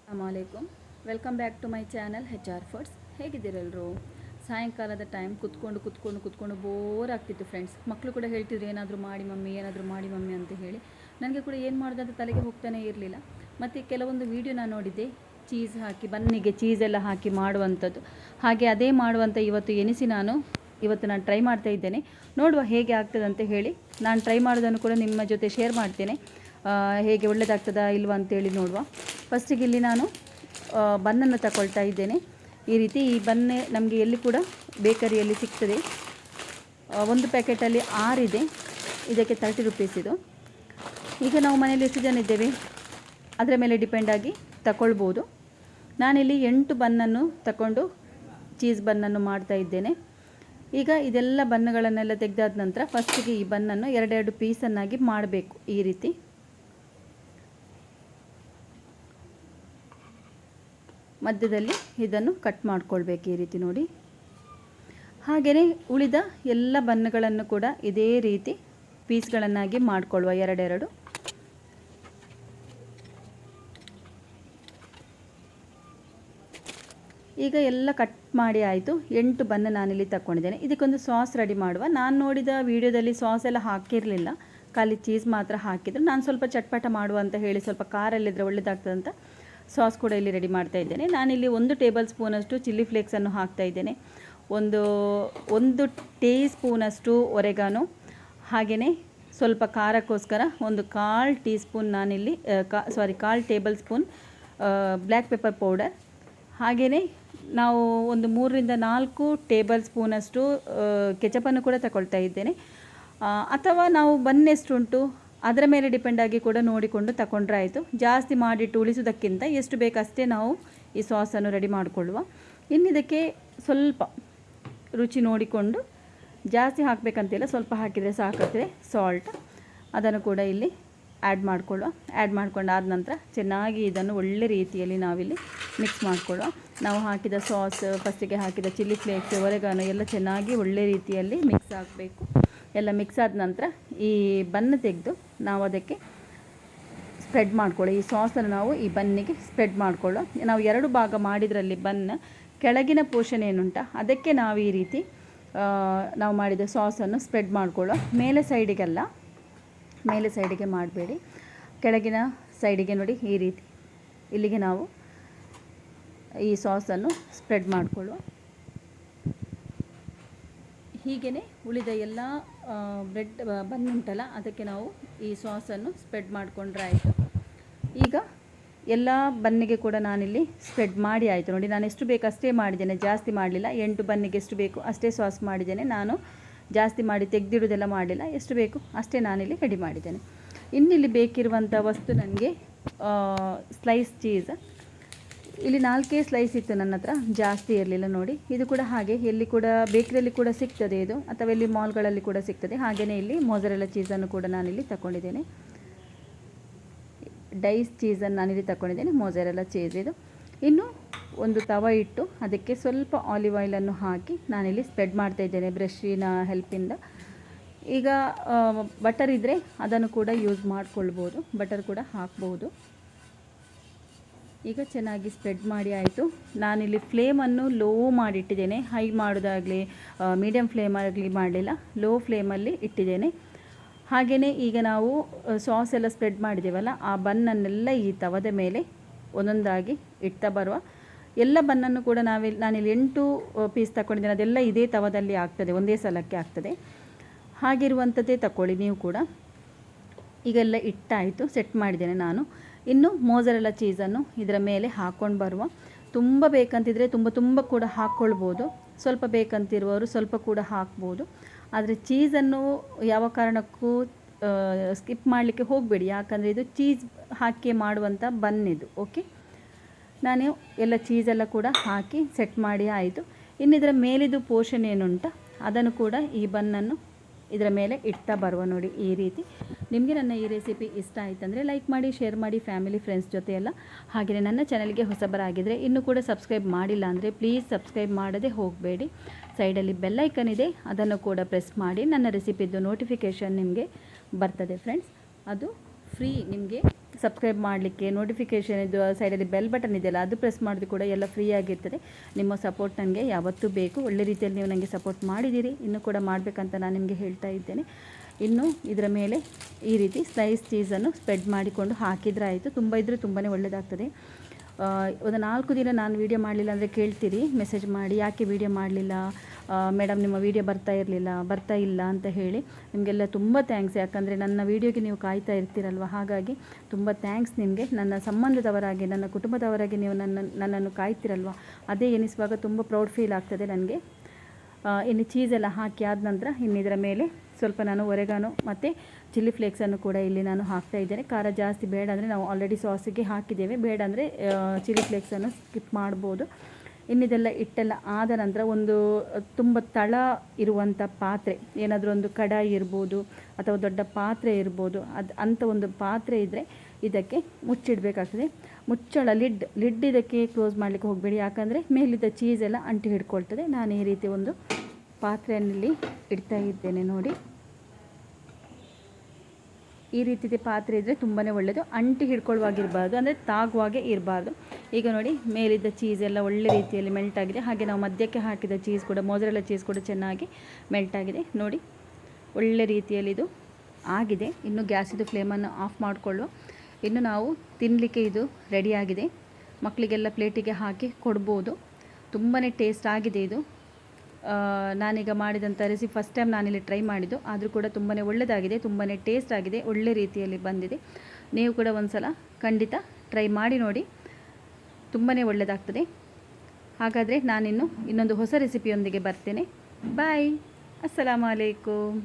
ಅಸ್ಸಲಾಮಲೈಕುಮ್. Welcome back to my channel HR foods. ಹೇಗಿದ್ದೀರೆಲ್ಲರೂ? ಸಾಯಂಕಾಲದ time ಕುತ್ಕೊಂಡು ಬೋರ್ ಆಗ್ತಿತ್ತು ಫ್ರೆಂಡ್ಸ್. ಮಕ್ಕಳು ಕೂಡ ಹೇಳ್ತಿದ್ರು ಏನಾದರೂ ಮಾಡಿ ಮಮ್ಮಿ ಅಂತ ಹೇಳಿ. ನನಗೆ ಕೂಡ ಏನು ಮಾಡೋದಂತ ತಲೆಗೆ ಹೋಗ್ತಾನೆ ಇರಲಿಲ್ಲ. ಮತ್ತು ಕೆಲವೊಂದು ವೀಡಿಯೋ ನಾನು ನೋಡಿದ್ದೆ, ಚೀಸ್ ಹಾಕಿ ಬನ್ನಿಗೆ ಚೀಸೆಲ್ಲ ಹಾಕಿ ಮಾಡುವಂಥದ್ದು. ಹಾಗೆ ಅದೇ ಮಾಡುವಂಥ ಇವತ್ತು ನಾನು ಟ್ರೈ ಮಾಡ್ತಾ ಇದ್ದೇನೆ. ನೋಡುವ ಹೇಗೆ ಆಗ್ತದೆ ಅಂತ ಹೇಳಿ. ನಾನು ಟ್ರೈ ಮಾಡೋದನ್ನು ಕೂಡ ನಿಮ್ಮ ಜೊತೆ ಶೇರ್ ಮಾಡ್ತೇನೆ. ಹೇಗೆ ಒಳ್ಳೆಯದಾಗ್ತದಾ ಇಲ್ವಾ ಅಂತೇಳಿ ನೋಡುವ. ಫಸ್ಟಿಗೆ ಇಲ್ಲಿ ನಾನು ಬನ್ನನ್ನು ತಗೊಳ್ತಾ ಇದ್ದೇನೆ. ಈ ರೀತಿ ಈ ಬನ್ನೆ ನಮಗೆ ಎಲ್ಲಿ ಕೂಡ ಬೇಕರಿಯಲ್ಲಿ ಸಿಗ್ತದೆ. ಒಂದು ಪ್ಯಾಕೆಟಲ್ಲಿ 6 ಇದೆ. ಇದಕ್ಕೆ 30 ರೂಪೀಸ್ ಇದು. ಈಗ ನಾವು ಮನೇಲಿ ಎಷ್ಟು ಜನ ಇದ್ದೇವೆ ಅದರ ಮೇಲೆ ಡಿಪೆಂಡಾಗಿ ತಗೊಳ್ಬೋದು. ನಾನಿಲ್ಲಿ 8 ಬನ್ನನ್ನು ತಗೊಂಡು ಚೀಸ್ ಬನ್ನನ್ನು ಮಾಡ್ತಾ ಇದ್ದೇನೆ. ಈಗ ಇದೆಲ್ಲ ಬನ್ನುಗಳನ್ನೆಲ್ಲ ತೆಗೆದಾದ ನಂತರ ಫಸ್ಟಿಗೆ ಈ ಬನ್ನನ್ನು 2 ಪೀಸನ್ನಾಗಿ ಮಾಡಬೇಕು. ಈ ರೀತಿ ಮಧ್ಯದಲ್ಲಿ ಇದನ್ನು ಕಟ್ ಮಾಡ್ಕೊಳ್ಬೇಕು. ಈ ರೀತಿ ನೋಡಿ. ಹಾಗೆಯೇ ಉಳಿದ ಎಲ್ಲ ಬನ್ನುಗಳನ್ನು ಕೂಡ ಇದೇ ರೀತಿ ಪೀಸ್ಗಳನ್ನಾಗಿ ಮಾಡಿಕೊಳ್ಳುವ 2. ಈಗ ಎಲ್ಲ ಕಟ್ ಮಾಡಿ ಆಯಿತು. 8 ಬನ್ನು ನಾನಿಲ್ಲಿ ತಗೊಂಡಿದ್ದೇನೆ. ಇದಕ್ಕೊಂದು ಸಾಸ್ ರೆಡಿ ಮಾಡುವ. ನಾನು ನೋಡಿದ ವಿಡಿಯೋದಲ್ಲಿ ಸಾಸ್ ಎಲ್ಲ ಹಾಕಿರಲಿಲ್ಲ, ಖಾಲಿ ಚೀಸ್ ಮಾತ್ರ ಹಾಕಿದ್ರು. ನಾನು ಸ್ವಲ್ಪ ಚಟ್ಪಟ ಮಾಡುವ ಅಂತ ಹೇಳಿ ಸ್ವಲ್ಪ ಖಾರಲ್ಲಿದ್ದರೆ ಒಳ್ಳೆಯದಾಗ್ತದಂತ ಸಾಸ್ ಕೂಡ ಇಲ್ಲಿ ರೆಡಿ ಮಾಡ್ತಾ ಇದ್ದೇನೆ. ನಾನಿಲ್ಲಿ 1 ಟೇಬಲ್ ಸ್ಪೂನಷ್ಟು ಚಿಲ್ಲಿ ಫ್ಲೇಕ್ಸನ್ನು ಹಾಕ್ತಾ ಇದ್ದೇನೆ. ಒಂದು ಟೀ ಸ್ಪೂನಷ್ಟು ಒರೆಗಾನೋ, ಹಾಗೆಯೇ ಸ್ವಲ್ಪ ಖಾರಕ್ಕೋಸ್ಕರ ಒಂದು 1/4 ಟೀ ಸ್ಪೂನ್ ನಾನಿಲ್ಲಿ 1/4 table spoon black pepper powder, ಹಾಗೆಯೇ ನಾವು ಒಂದು 3ರಿಂದ 4 ಟೇಬಲ್ ಸ್ಪೂನಷ್ಟು ಕೆಚಪನ್ನು ಕೂಡ ತಗೊಳ್ತಾ ಇದ್ದೇನೆ. ಅಥವಾ ನಾವು ಬನ್ನೆಷ್ಟುಂಟು ಅದರ ಮೇಲೆ ಡಿಪೆಂಡಾಗಿ ಕೂಡ ನೋಡಿಕೊಂಡು ತಗೊಂಡ್ರೆ ಆಯಿತು. ಜಾಸ್ತಿ ಮಾಡಿಟ್ಟು ಉಳಿಸೋದಕ್ಕಿಂತ ಎಷ್ಟು ಬೇಕಷ್ಟೇ ನಾವು ಈ ಸಾಸನ್ನು ರೆಡಿ ಮಾಡಿಕೊಳ್ಳುವ. ಇನ್ನಿದಕ್ಕೆ ಸ್ವಲ್ಪ ರುಚಿ ನೋಡಿಕೊಂಡು, ಜಾಸ್ತಿ ಹಾಕಬೇಕಂತಿಲ್ಲ, ಸ್ವಲ್ಪ ಹಾಕಿದರೆ ಸಾಕಾಗ್ತದೆ. ಸಾಲ್ಟ್ ಅದನ್ನು ಕೂಡ ಇಲ್ಲಿ ಆ್ಯಡ್ ಮಾಡ್ಕೊಂಡಾದ ನಂತರ ಚೆನ್ನಾಗಿ ಇದನ್ನು ಒಳ್ಳೆ ರೀತಿಯಲ್ಲಿ ನಾವಿಲ್ಲಿ ಮಿಕ್ಸ್ ಮಾಡಿಕೊಳ್ಳುವ. ನಾವು ಹಾಕಿದ ಸಾಸ್, ಫಸ್ಟಿಗೆ ಹಾಕಿದ ಚಿಲ್ಲಿ ಫ್ಲೇಕ್ಸ್, ಒರೆಗಾನೋ ಎಲ್ಲ ಚೆನ್ನಾಗಿ ಒಳ್ಳೆ ರೀತಿಯಲ್ಲಿ ಮಿಕ್ಸ್ ಆಗಬೇಕು. ಎಲ್ಲ ಮಿಕ್ಸ್ ಆದ ನಂತರ ಈ ಬನ್ನು ತೆಗೆದು ನಾವು ಅದಕ್ಕೆ ಸ್ಪ್ರೆಡ್ ಮಾಡ್ಕೊಳ್ಳೋ. ಈ ಸಾಸನ್ನು ನಾವು ಈ ಬನ್ನಿಗೆ ಸ್ಪ್ರೆಡ್ ಮಾಡಿಕೊಳ್ಳೋ. ನಾವು 2 ಭಾಗ ಮಾಡಿದ್ರಲ್ಲಿ ಬನ್ನ ಕೆಳಗಿನ ಪೋರ್ಷನ್ ಏನುಂಟ ಅದಕ್ಕೆ ನಾವು ಈ ರೀತಿ ನಾವು ಮಾಡಿದ ಸಾಸನ್ನು ಸ್ಪ್ರೆಡ್ ಮಾಡಿಕೊಳ್ಳೋ. ಮೇಲೆ ಸೈಡಿಗೆ ಮಾಡಬೇಡಿ, ಕೆಳಗಿನ ಸೈಡಿಗೆ ನೋಡಿ ಈ ರೀತಿ ಇಲ್ಲಿಗೆ ನಾವು ಈ ಸಾಸನ್ನು ಸ್ಪ್ರೆಡ್ ಮಾಡಿಕೊಳ್ಳುವ. ಹೀಗೆಯೇ ಉಳಿದ ಎಲ್ಲ ಬ್ರೆಡ್ ಬನ್ನುಂಟಲ್ಲ ಅದಕ್ಕೆ ನಾವು ಈ ಸಾಸನ್ನು ಸ್ಪ್ರೆಡ್ ಮಾಡಿಕೊಂಡ್ರೆ ಆಯಿತು. ಈಗ ಎಲ್ಲ ಬನ್ನಿಗೆ ಕೂಡ ನಾನಿಲ್ಲಿ ಸ್ಪ್ರೆಡ್ ಮಾಡಿ ಆಯಿತು ನೋಡಿ. ನಾನು ಎಷ್ಟು ಬೇಕು ಅಷ್ಟೇ ಮಾಡಿದ್ದೇನೆ, ಜಾಸ್ತಿ ಮಾಡಲಿಲ್ಲ. 8 ಬನ್ನಿಗೆ ಎಷ್ಟು ಬೇಕು ಅಷ್ಟೇ ಸಾಸ್ ಮಾಡಿದ್ದೇನೆ. ನಾನು ಜಾಸ್ತಿ ಮಾಡಿ ತೆಗೆದಿಡೋದೆಲ್ಲ ಮಾಡಲಿಲ್ಲ. ಎಷ್ಟು ಬೇಕು ಅಷ್ಟೇ ನಾನಿಲ್ಲಿ ರೆಡಿ ಮಾಡಿದ್ದೇನೆ. ಇನ್ನಿಲ್ಲಿ ಬೇಕಿರುವಂಥ ವಸ್ತು ನನಗೆ ಸ್ಲೈಸ್ ಚೀಸ್. ಇಲ್ಲಿ 4 ಸ್ಲೈಸ್ ಇತ್ತು ನನ್ನ ಹತ್ರ, ಜಾಸ್ತಿ ಇರಲಿಲ್ಲ ನೋಡಿ. ಇದು ಕೂಡ ಹಾಗೆ ಎಲ್ಲಿ ಕೂಡ ಬೇಕರಿಯಲ್ಲಿ ಕೂಡ ಸಿಗ್ತದೆ ಇದು, ಅಥವಾ ಇಲ್ಲಿ ಮಾಲ್ಗಳಲ್ಲಿ ಕೂಡ ಸಿಗ್ತದೆ. ಹಾಗೆಯೇ ಇಲ್ಲಿ ಮೊಜರೆಲ್ಲಾ ಚೀಸನ್ನು ಕೂಡ ನಾನಿಲ್ಲಿ ತಗೊಂಡಿದ್ದೇನೆ. ಡೈಸ್ ಚೀಸನ್ನು ನಾನಿಲ್ಲಿ ತಗೊಂಡಿದ್ದೇನೆ, ಮೊಜರೆಲ್ಲಾ ಚೀಸ್ ಇದು. ಇನ್ನು ಒಂದು ತವ ಇಟ್ಟು ಅದಕ್ಕೆ ಸ್ವಲ್ಪ ಆಲಿವ್ ಆಯಿಲನ್ನು ಹಾಕಿ ನಾನಿಲ್ಲಿ ಸ್ಪ್ರೆಡ್ ಮಾಡ್ತಾ ಇದ್ದೇನೆ ಬ್ರಷಿನ ಹೆಲ್ಪಿಂದ. ಈಗ ಬಟರ್ ಇದ್ದರೆ ಅದನ್ನು ಕೂಡ ಯೂಸ್ ಮಾಡಿಕೊಳ್ಬೋದು, ಬಟರ್ ಕೂಡ ಹಾಕ್ಬೋದು. ಈಗ ಚೆನ್ನಾಗಿ ಸ್ಪ್ರೆಡ್ ಮಾಡಿ ಆಯಿತು. ನಾನಿಲ್ಲಿ ಫ್ಲೇಮನ್ನು ಲೋ ಮಾಡಿಟ್ಟಿದ್ದೇನೆ. ಹೈ ಮಾಡೋದಾಗಲಿ ಮೀಡಿಯಮ್ ಫ್ಲೇಮ್ ಆಗಲಿ ಮಾಡಲಿಲ್ಲ, ಲೋ ಫ್ಲೇಮಲ್ಲಿ ಇಟ್ಟಿದ್ದೇನೆ. ಹಾಗೆಯೇ ಈಗ ನಾವು ಸಾಸ್ ಎಲ್ಲ ಸ್ಪ್ರೆಡ್ ಮಾಡಿದ್ದೇವಲ್ಲ, ಆ ಬನ್ನನ್ನೆಲ್ಲ ಈ ತವದ ಮೇಲೆ ಒಂದೊಂದಾಗಿ ಇಡ್ತಾ ಬರುವ. ಎಲ್ಲ ಬನ್ನನ್ನು ಕೂಡ ನಾನಿಲ್ಲಿ 8 ಪೀಸ್ ತಗೊಂಡಿದ್ದೇನೆ. ಅದೆಲ್ಲ ಇದೇ ತವದಲ್ಲಿ ಆಗ್ತದೆ, ಒಂದೇ ಸಲಕ್ಕೆ ಆಗ್ತದೆ. ಹಾಗಿರುವಂಥದ್ದೇ ತಗೊಳ್ಳಿ ನೀವು ಕೂಡ. ಈಗೆಲ್ಲ ಇಟ್ಟಾಯಿತು, ಸೆಟ್ ಮಾಡಿದ್ದೇನೆ ನಾನು. ಇನ್ನು ಮೊಜರೆಲ್ಲಾ ಚೀಸನ್ನು ಇದರ ಮೇಲೆ ಹಾಕ್ಕೊಂಡು ಬರುವ. ತುಂಬ ಬೇಕಂತಿದ್ರೆ ತುಂಬ ಕೂಡ ಹಾಕ್ಕೊಳ್ಬೋದು, ಸ್ವಲ್ಪ ಬೇಕಂತಿರುವವರು ಸ್ವಲ್ಪ ಕೂಡ ಹಾಕ್ಬೋದು. ಆದರೆ ಚೀಸನ್ನು ಯಾವ ಕಾರಣಕ್ಕೂ ಸ್ಕಿಪ್ ಮಾಡಲಿಕ್ಕೆ ಹೋಗಬೇಡಿ, ಯಾಕಂದರೆ ಇದು ಚೀಸ್ ಹಾಕಿ ಮಾಡುವಂಥ ಬನ್ನಿದು. ಓಕೆ, ನಾನು ಎಲ್ಲ ಚೀಸೆಲ್ಲ ಕೂಡ ಹಾಕಿ ಸೆಟ್ ಮಾಡಿ ಆಯಿತು. ಇನ್ನು ಇದರ ಮೇಲಿದು ಪೋರ್ಷನ್ ಏನುಂಟ ಅದನ್ನು ಕೂಡ ಈ ಬನ್ನನ್ನು ಇದರ ಮೇಲೆ ಇಡ್ತಾ ಬರುವ ನೋಡಿ ಈ ರೀತಿ. ನಿಮಗೆ ನನ್ನ ಈ ರೆಸಿಪಿ ಇಷ್ಟ ಆಯಿತಂದರೆ ಲೈಕ್ ಮಾಡಿ, ಶೇರ್ ಮಾಡಿ ಫ್ಯಾಮಿಲಿ ಫ್ರೆಂಡ್ಸ್ ಜೊತೆ ಎಲ್ಲ. ಹಾಗೆಯೇ ನನ್ನ ಚಾನಲ್ಗೆ ಹೊಸಬರಾಗಿದ್ದರೆ ಇನ್ನೂ ಕೂಡ ಸಬ್ಸ್ಕ್ರೈಬ್ ಮಾಡಿಲ್ಲ ಅಂದರೆ ಪ್ಲೀಸ್ ಸಬ್ಸ್ಕ್ರೈಬ್ ಮಾಡದೆ ಹೋಗಬೇಡಿ. ಸೈಡಲ್ಲಿ ಬೆಲ್ ಐಕನ್ ಇದೆ, ಅದನ್ನು ಕೂಡ ಪ್ರೆಸ್ ಮಾಡಿ. ನನ್ನ ರೆಸಿಪಿದ್ದು ನೋಟಿಫಿಕೇಷನ್ ನಿಮಗೆ ಬರ್ತದೆ ಫ್ರೆಂಡ್ಸ್. ಅದು ಫ್ರೀ, ನಿಮಗೆ ಸಬ್ಸ್ಕ್ರೈಬ್ ಮಾಡಲಿಕ್ಕೆ, ನೋಟಿಫಿಕೇಷನ್ ಇದು ಸೈಡಲ್ಲಿ ಬೆಲ್ ಬಟನ್ ಇದೆಯಲ್ಲ ಅದು ಪ್ರೆಸ್ ಮಾಡಿದ್ರು ಕೂಡ ಎಲ್ಲ ಫ್ರೀ ಆಗಿರ್ತದೆ. ನಿಮ್ಮ ಸಪೋರ್ಟ್ ನನಗೆ ಯಾವತ್ತೂ ಬೇಕು. ಒಳ್ಳೆ ರೀತಿಯಲ್ಲಿ ನೀವು ನನಗೆ ಸಪೋರ್ಟ್ ಮಾಡಿದ್ದೀರಿ, ಇನ್ನೂ ಕೂಡ ಮಾಡಬೇಕಂತ ನಾನು ನಿಮಗೆ ಹೇಳ್ತಾ ಇದ್ದೇನೆ. ಇನ್ನು ಇದರ ಮೇಲೆ ಈ ರೀತಿ ಸ್ಲೈಸ್ ಚೀಸನ್ನು ಸ್ಪ್ರೆಡ್ ಮಾಡಿಕೊಂಡು ಹಾಕಿದರೆ ಆಯಿತು. ತುಂಬ ಇದ್ದರೆ ತುಂಬಾ ಒಳ್ಳೆಯದಾಗ್ತದೆ. ಒಂದು 4 ದಿನ ನಾನು ವೀಡಿಯೋ ಮಾಡಲಿಲ್ಲ ಅಂದರೆ ಕೇಳ್ತೀರಿ ಮೆಸೇಜ್ ಮಾಡಿ, ಯಾಕೆ ವೀಡಿಯೋ ಮಾಡಲಿಲ್ಲ ಮೇಡಮ್, ನಿಮ್ಮ ವೀಡಿಯೋ ಬರ್ತಾ ಇಲ್ಲ ಅಂತ ಹೇಳಿ. ನಿಮಗೆಲ್ಲ ತುಂಬ ಥ್ಯಾಂಕ್ಸ್. ಯಾಕಂದರೆ ನನ್ನ ವೀಡಿಯೋಗೆ ನೀವು ಕಾಯ್ತಾ ಇರ್ತೀರಲ್ವ, ಹಾಗಾಗಿ ತುಂಬ ಥ್ಯಾಂಕ್ಸ್ ನಿಮಗೆ. ನನ್ನ ಸಂಬಂಧದವರಾಗಿ, ನನ್ನ ಕುಟುಂಬದವರಾಗಿ ನೀವು ನನ್ನನ್ನು ಕಾಯ್ತಿರಲ್ವ, ಅದೇ ಎನಿಸುವಾಗ ತುಂಬ ಪ್ರೌಡ್ ಫೀಲ್ ಆಗ್ತದೆ ನನಗೆ. ಇನ್ನು ಚೀಸೆಲ್ಲ ಹಾಕಿ ಆದ ನಂತರ ಇನ್ನು ಇದರ ಮೇಲೆ ಸ್ವಲ್ಪ ನಾನು ಒರೆಗಾನೋ ಮತ್ತು ಚಿಲ್ಲಿ ಫ್ಲೇಕ್ಸನ್ನು ಕೂಡ ಇಲ್ಲಿ ನಾನು ಹಾಕ್ತಾ ಇದ್ದೇನೆ. ಖಾರ ಜಾಸ್ತಿ ಬೇಡ ಅಂದರೆ ನಾವು ಆಲ್ರೆಡಿ ಸಾಸಿಗೆ ಹಾಕಿದ್ದೇವೆ, ಬೇಡ ಅಂದರೆ ಚಿಲ್ಲಿ ಫ್ಲೇಕ್ಸನ್ನು ಸ್ಕಿಪ್ ಮಾಡ್ಬೋದು. ಇನ್ನಿದೆಲ್ಲ ಇಟ್ಟೆಲ್ಲ ಆದ ನಂತರ ಒಂದು ತುಂಬ ತಳ ಇರುವಂಥ ಪಾತ್ರೆ, ಏನಾದರೂ ಒಂದು ಕಡಾಯಿ ಇರ್ಬೋದು ಅಥವಾ ದೊಡ್ಡ ಪಾತ್ರೆ ಇರ್ಬೋದು, ಅಂಥ ಒಂದು ಪಾತ್ರೆ ಇದ್ದರೆ ಇದಕ್ಕೆ ಮುಚ್ಚಿಡಬೇಕಾಗ್ತದೆ. ಮುಚ್ಚಳ ಲಿಡ್ ಇದಕ್ಕೆ ಕ್ಲೋಸ್ ಮಾಡಲಿಕ್ಕೆ ಹೋಗಬೇಡಿ, ಯಾಕಂದರೆ ಮೇಲಿದ್ದ ಚೀಸೆಲ್ಲ ಅಂಟಿ ಹಿಡ್ಕೊಳ್ತದೆ. ನಾನು ಈ ರೀತಿ ಒಂದು ಪಾತ್ರೆಯಲ್ಲಿ ಇಡ್ತಾ ಇದ್ದೇನೆ ನೋಡಿ. ಈ ರೀತಿ ಪಾತ್ರೆ ಇದ್ದರೆ ತುಂಬಾ ಒಳ್ಳೆಯದು. ಅಂಟಿ ಹಿಡ್ಕೊಳ್ಳುವಾಗಿರಬಾರ್ದು, ಅಂದರೆ ತಾಗುವಾಗೆ ಇರಬಾರ್ದು. ಈಗ ನೋಡಿ ಮೇಲಿದ್ದ ಚೀಸ್ ಎಲ್ಲ ಒಳ್ಳೆ ರೀತಿಯಲ್ಲಿ ಮೆಲ್ಟ್ ಆಗಿದೆ. ಹಾಗೆ ನಾವು ಮಧ್ಯಕ್ಕೆ ಹಾಕಿದ ಚೀಸ್ ಕೂಡ, ಮೊಸರೆಲ್ಲ ಚೀಸ್ ಕೂಡ ಚೆನ್ನಾಗಿ ಮೆಲ್ಟ್ ಆಗಿದೆ ನೋಡಿ. ಒಳ್ಳೆ ರೀತಿಯಲ್ಲಿ ಇದು ಆಗಿದೆ. ಇನ್ನು ಗ್ಯಾಸಿದು ಫ್ಲೇಮನ್ನು ಆಫ್ ಮಾಡಿಕೊಳ್ಳುವ. ಇನ್ನು ನಾವು ತಿನ್ನಲಿಕ್ಕೆ ಇದು ರೆಡಿಯಾಗಿದೆ. ಮಕ್ಕಳಿಗೆಲ್ಲ ಪ್ಲೇಟಿಗೆ ಹಾಕಿ ಕೊಡ್ಬೋದು. ತುಂಬಾ ಟೇಸ್ಟ್ ಆಗಿದೆ ಇದು. ನಾನೀಗ ಮಾಡಿದಂಥ ರೆಸಿಪಿ ಫಸ್ಟ್ ಟೈಮ್ ನಾನಿಲ್ಲಿ ಟ್ರೈ ಮಾಡಿದ್ದು, ಆದರೂ ಕೂಡ ತುಂಬಾ ಒಳ್ಳೆಯದಾಗಿದೆ, ತುಂಬಾ ಟೇಸ್ಟ್ ಆಗಿದೆ, ಒಳ್ಳೆ ರೀತಿಯಲ್ಲಿ ಬಂದಿದೆ. ನೀವು ಕೂಡ ಒಂದು ಸಲ ಖಂಡಿತ ಟ್ರೈ ಮಾಡಿ ನೋಡಿ, ತುಂಬಾ ಒಳ್ಳೆಯದಾಗ್ತದೆ. ಹಾಗಾದರೆ ನಾನಿನ್ನು ಇನ್ನೊಂದು ಹೊಸ ರೆಸಿಪಿಯೊಂದಿಗೆ ಬರ್ತೇನೆ. ಬಾಯ್, ಅಸ್ಸಲಾಮು ಅಲೈಕುಮ್.